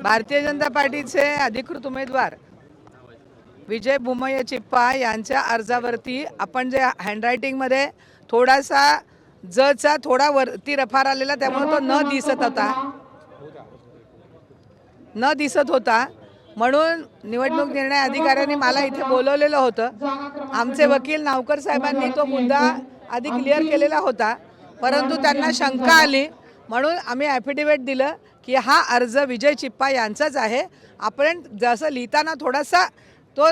भारतीय जनता पार्टीचे अधिकृत उमेदवार विजय भुमय चिप्पा यांच्या अर्जावरती आपण जे हँडरायटिंगमध्ये थोडासा जचा थोडा वरती रफार आलेला त्यामुळे तो न दिसत होता म्हणून निवडणूक निर्णय अधिकाऱ्यांनी मला इथे बोलवलेलं होतं। आमचे वकील नावकर साहेबांनी तो मुद्दा आधी क्लिअर केलेला होता, परंतु त्यांना शंका आली म्हणून आम्ही ॲफिडेविट दिलं की हा अर्ज विजय चिप्पा यांचाच आहे। आपण जसं लिहिताना थोडासा तो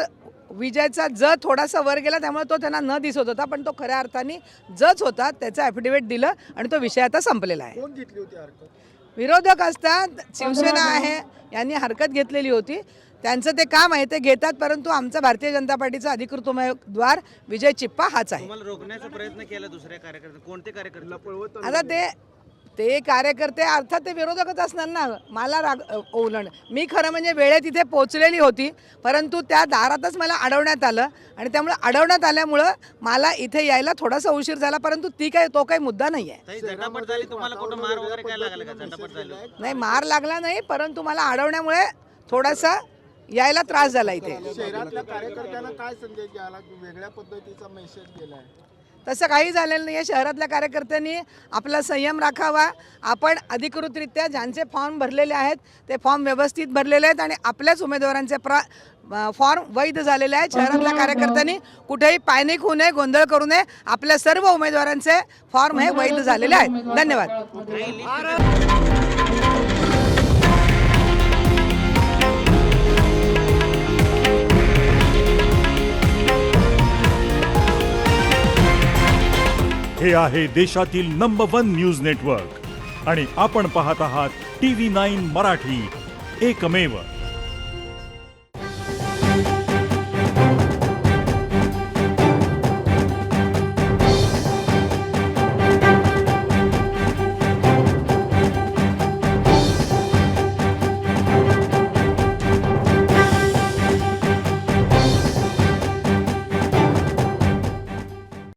विजयचा ज थोडासा वर गेला त्यामुळे तो त्यांना न दिसत होता, पण तो खऱ्या अर्थाने जच होता। त्याचं ॲफिडेविट दिलं आणि तो विषय आता संपलेला आहे। कोण घेतली होती हरकत? विरोधक असतात, शिवसेना आहे यांनी हरकत घेतलेली होती, त्यांचं ते काम आहे ते घेतात, परंतु आमचा भारतीय जनता पार्टीचा अधिकृत उमेदवार विजय चिप्पा हाच आहे। तुम्हाला रोखण्याचा प्रयत्न केला दुसऱ्या कार्यकर्ते, कोणते कार्यकर्ते? आता ते कार्यकर्ते अर्थात ते विरोधकच असणार ना। मला ओलंड मी खरं म्हणजे वेळेत इथे पोहोचलेली होती, परंतु त्या दारातच मला अडवण्यात आलं आणि त्यामुळे अडवण्यात आल्यामुळं मला इथे यायला थोडासा उशीर झाला, परंतु तो काही मुद्दा नाही आहे। झटापट झाली तुम्हाला, कुठं मार वगैरे काय लागला का? झटापट झाली नाही, मार लागला नाही, परंतु मला अडवण्यामुळे थोडासा यायला त्रास झाला इथे। शहरातल्या कार्यकर्त्यांना काय संदेश द्यायला वेगळ्या पद्धतीचा मेसेज दिलाय? तसं काही झालेलं नाही आहे। शहरातल्या कार्यकर्त्यांनी आपला संयम राखावा। आपण अधिकृतरित्या ज्यांचे फॉर्म भरलेले आहेत ते फॉर्म व्यवस्थित भरलेले आहेत आणि आपल्याच उमेदवारांचे फॉर्म वैध झालेले आहेत। शहरातल्या कार्यकर्त्यांनी कुठेही पॅनिक होऊ नये, गोंधळ करू नये। आपल्या सर्व उमेदवारांचे फॉर्म हे वैध झालेले आहेत। धन्यवाद। हे आहे देशातील नंबर 1 न्यूज नेटवर्क आणि आपण पाहत आहात TV9 मराठी, एकमेव।